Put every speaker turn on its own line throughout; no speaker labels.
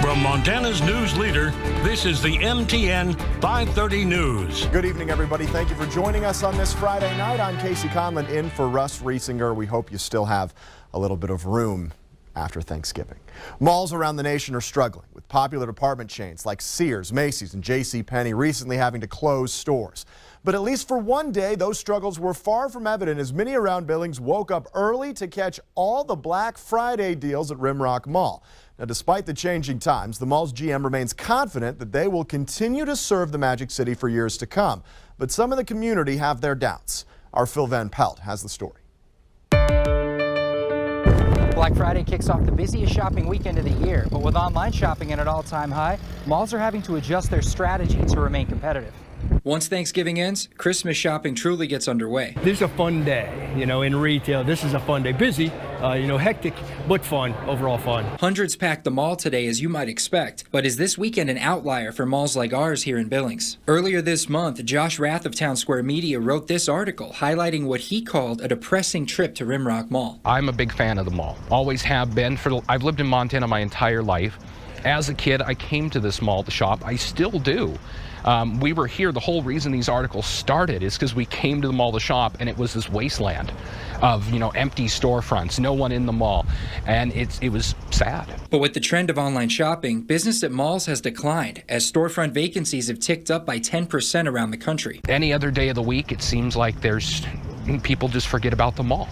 From Montana's news leader, this is the MTN 530 News.
Good evening, everybody. Thank you for joining us on this Friday night. I'm Casey Conlon in for Russ Riesinger. We hope you still have a little bit of room after Thanksgiving. Malls around the nation are struggling, with popular department chains like Sears, Macy's, and JCPenney recently having to close stores. But at least for one day, those struggles were far from evident as many around Billings woke up early to catch all the Black Friday deals at Rimrock Mall. Now, despite the changing times, the mall's GM remains confident that they will continue to serve the Magic City for years to come. But some of the community have their doubts. Our Phil Van Pelt has the story.
Black Friday kicks off the busiest shopping weekend of the year, but with online shopping at an all-time high, malls are having to adjust their strategy to remain competitive.
Once Thanksgiving ends, Christmas shopping truly gets underway.
This is a fun day, in retail. This is a fun day. Busy, hectic, but fun, overall fun.
Hundreds packed the mall today, as you might expect, but is this weekend an outlier for malls like ours here in Billings? Earlier this month, Josh Rath of Town Square Media wrote this article highlighting what he called a depressing trip to Rimrock Mall.
I'm a big fan of the mall. Always have been. I've lived in Montana my entire life. As a kid, I came to this mall to shop. I still do. We were here. The whole reason these articles started is because we came to the mall to shop, and it was this wasteland of, empty storefronts, no one in the mall, and it was sad.
But with the trend of online shopping, business at malls has declined as storefront vacancies have ticked up by 10% around the country.
Any other day of the week, it seems like people just forget about the mall.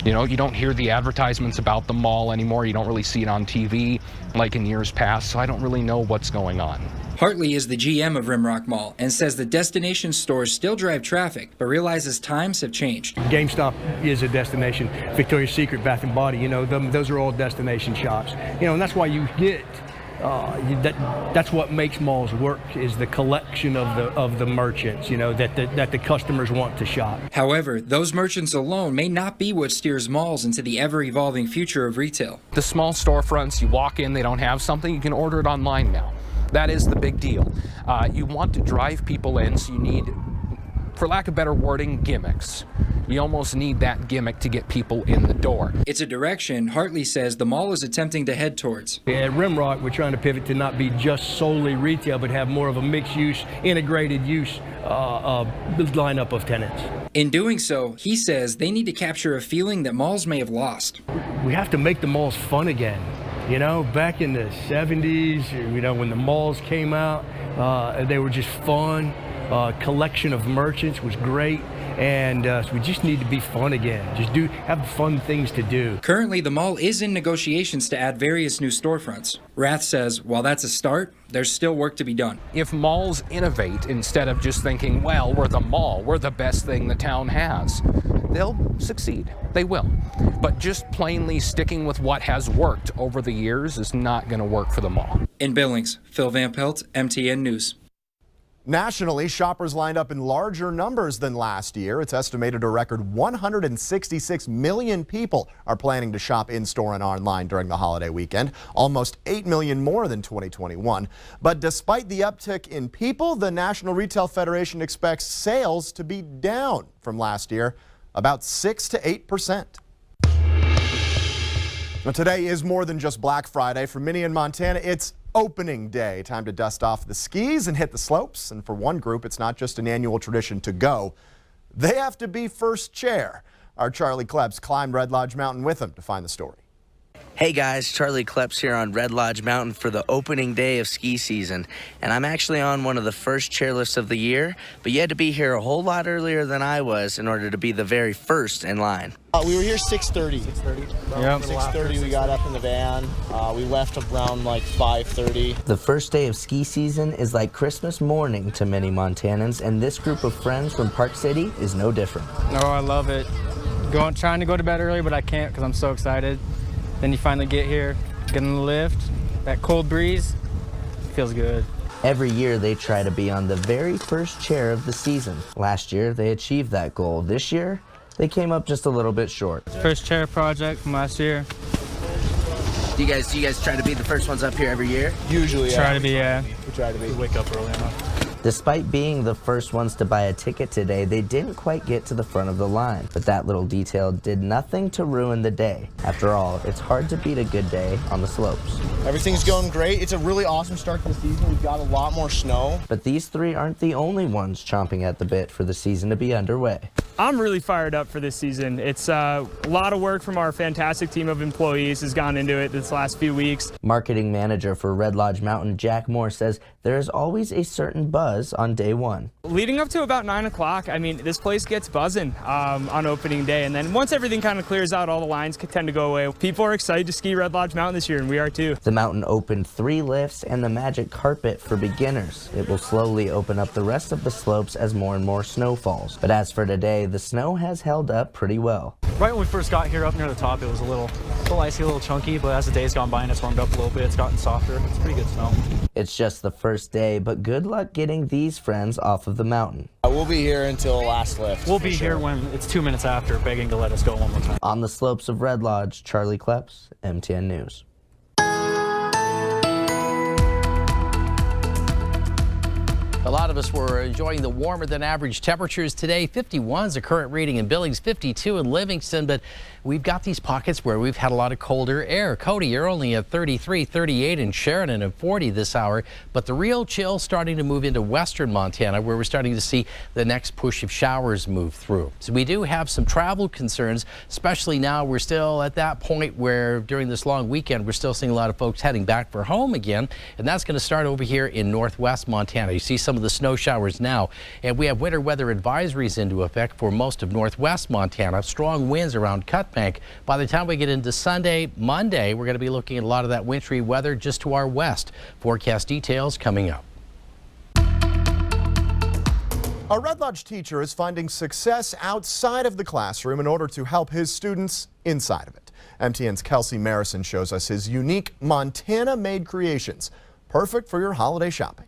You don't hear the advertisements about the mall anymore. You don't really see it on TV like in years past, so I don't really know what's going on.
Hartley is the GM of Rimrock Mall and says the destination stores still drive traffic, but realizes times have changed.
GameStop is a destination. Victoria's Secret, Bath & Body, those are all destination shops. And that's why you get, that's what makes malls work, is the collection of the merchants, that the customers want to shop.
However, those merchants alone may not be what steers malls into the ever-evolving future of retail.
The small storefronts, you walk in, they don't have something, you can order it online now. That is the big deal. You want to drive people in, so you need, for lack of better wording, gimmicks. You almost need that gimmick to get people in the door.
It's a direction Hartley says the mall is attempting to head towards.
At Rimrock, we're trying to pivot to not be just solely retail, but have more of a mixed-use, integrated use lineup of tenants.
In doing so, he says they need to capture a feeling that malls may have lost.
We have to make the malls fun again. Back in the 70s, when the malls came out, they were just fun. Collection of merchants was great. And so we just need to be fun again. Just have fun things to do.
Currently, the mall is in negotiations to add various new storefronts. Rath says while that's a start, there's still work to be done.
If malls innovate instead of just thinking, well, we're the mall, we're the best thing the town has, they'll succeed. They will. But just plainly sticking with what has worked over the years is not going to work for the mall.
In Billings, Phil Van Pelt, MTN News.
Nationally, shoppers lined up in larger numbers than last year. It's estimated a record 166 million people are planning to shop in-store and online during the holiday weekend, almost 8 million more than 2021. But despite the uptick in people, the National Retail Federation expects sales to be down from last year, about 6 to 8%. Now, today is more than just Black Friday. For many in Montana, it's opening day. Time to dust off the skis and hit the slopes. And for one group, it's not just an annual tradition to go. They have to be first chair. Our Charlie Klebs climbed Red Lodge Mountain with him to find the story.
Hey guys, Charlie Klebs here on Red Lodge Mountain for the opening day of ski season. And I'm actually on one of the first chairlifts of the year, but you had to be here a whole lot earlier than I was in order to be the very first in line.
We were here 6:30. 6:30? Yeah. 6:30 we got up in the van. We left around like 5:30.
The first day of ski season is like Christmas morning to many Montanans, and this group of friends from Park City is no different.
Oh, I love it. Trying to go to bed early, but I can't because I'm so excited. Then you finally get here, get in the lift, that cold breeze, feels good.
Every year they try to be on the very first chair of the season. Last year they achieved that goal. This year they came up just a little bit short.
First chair project from last year.
Do you guys try to be the first ones up here every year?
Usually, yeah.
Try to be, yeah.
We try to be.
We wake up early enough.
Despite being the first ones to buy a ticket today, they didn't quite get to the front of the line. But that little detail did nothing to ruin the day. After all, it's hard to beat a good day on the slopes.
Everything's going great. It's a really awesome start to the season. We've got a lot more snow.
But these three aren't the only ones chomping at the bit for the season to be underway.
I'm really fired up for this season. It's a lot of work from our fantastic team of employees has gone into it this last few weeks.
Marketing manager for Red Lodge Mountain, Jack Moore, says there is always a certain buzz on day one.
Leading up to about 9 o'clock, I mean, this place gets buzzing on opening day. And then once everything kind of clears out, all the lines tend to go away. People are excited to ski Red Lodge Mountain this year, and we are too.
The mountain opened 3 lifts and the magic carpet for beginners. It will slowly open up the rest of the slopes as more and more snow falls. But as for today, the snow has held up pretty well.
Right when we first got here up near the top, it was a little icy, a little chunky, but as the day's gone by and it's warmed up a little bit, it's gotten softer. It's pretty good snow.
It's just the first day, but good luck getting these friends off of the mountain.
We'll be here until last lift.
We'll be here when it's 2 minutes after, begging to let us go one more time.
On the slopes of Red Lodge, Charlie Kleps, MTN News.
A lot of us were enjoying the warmer than average temperatures today. 51 is the current reading in Billings, 52 in Livingston, but we've got these pockets where we've had a lot of colder air. Cody, you're only at 33, 38 in Sheridan and 40 this hour, but the real chill starting to move into western Montana, where we're starting to see the next push of showers move through. So we do have some travel concerns, especially now we're still at that point where during this long weekend, we're still seeing a lot of folks heading back for home again, and that's going to start over here in northwest Montana. You see some of the snow showers now, and we have winter weather advisories into effect for most of northwest Montana. Strong winds around Cutbank. By the time we get into Sunday, Monday, we're going to be looking at a lot of that wintry weather just to our west. Forecast details coming up.
A Red Lodge teacher is finding success outside of the classroom in order to help his students inside of it. MTN's Casey Conlon shows us his unique Montana-made creations, perfect for your holiday shopping.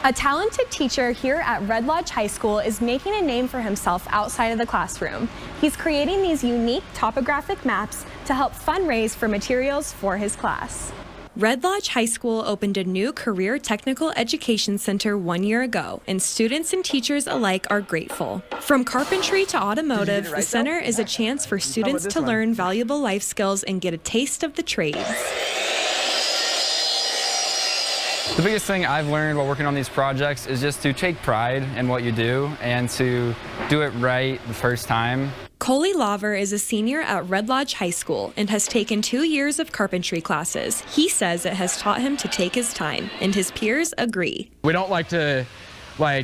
A talented teacher here at Red Lodge High School is making a name for himself outside of the classroom. He's creating these unique topographic maps to help fundraise for materials for his class.
Red Lodge High School opened a new career technical education center 1 year ago, and students and teachers alike are grateful. From carpentry to automotive, the center is a chance for students to learn valuable life skills and get a taste of the trades.
The biggest thing I've learned while working on these projects is just to take pride in what you do and to do it right the first time.
Coley Laver is a senior at Red Lodge High School and has taken 2 years of carpentry classes. He says it has taught him to take his time, and his peers agree.
We don't like to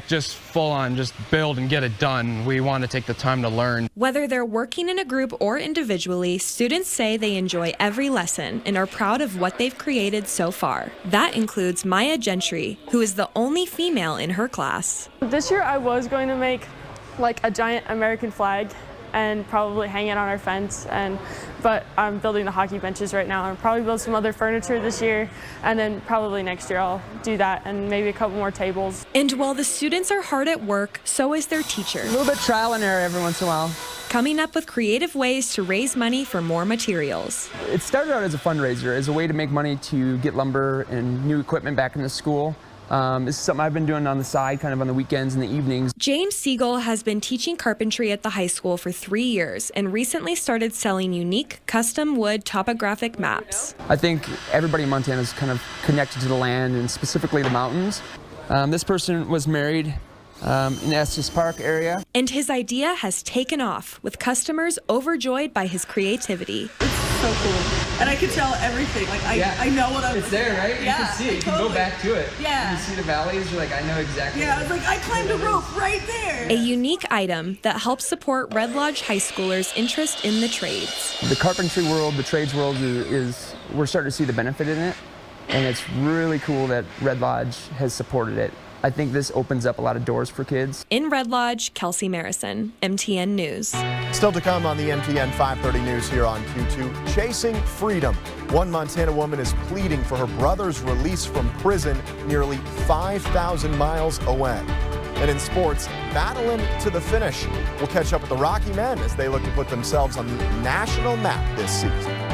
just full on just build and get it done. We want to take the time to learn.
Whether they're working in a group or individually, students say they enjoy every lesson and are proud of what they've created so far. That includes Maya Gentry, who is the only female in her class.
This year I was going to make like a giant American flag and probably hang it on our fence, but I'm building the hockey benches right now. I'll probably build some other furniture this year, and then probably next year I'll do that and maybe a couple more tables.
And while the students are hard at work, so is their teacher.
A little bit trial and error every once in a while.
Coming up with creative ways to raise money for more materials.
It started out as a fundraiser, as a way to make money to get lumber and new equipment back in the school. This is something I've been doing on the side, kind of on the weekends and the evenings.
James Siegel has been teaching carpentry at the high school for 3 years and recently started selling unique custom wood topographic maps.
I think everybody in Montana is kind of connected to the land and specifically the mountains. This person was married in Estes Park area.
And his idea has taken off, with customers overjoyed by his creativity.
It's so cool. And I can tell everything. Like I know what I'm.
It's there, right?
Yeah,
you can see it. You can go back to it.
Yeah.
You see the valleys. You're like, I know exactly.
Yeah, I was like, I climbed a rope right there.
A unique item that helps support Red Lodge high schoolers' interest in the trades.
The carpentry world, the trades world is we're starting to see the benefit in it, and it's really cool that Red Lodge has supported it. I think this opens up a lot of doors for kids.
In Red Lodge, Casey Conlon, MTN News.
Still to come on the MTN 530 News here on Q2, chasing freedom. One Montana woman is pleading for her brother's release from prison nearly 5,000 miles away. And in sports, battling to the finish. We'll catch up with the Rocky Men as they look to put themselves on the national map this season.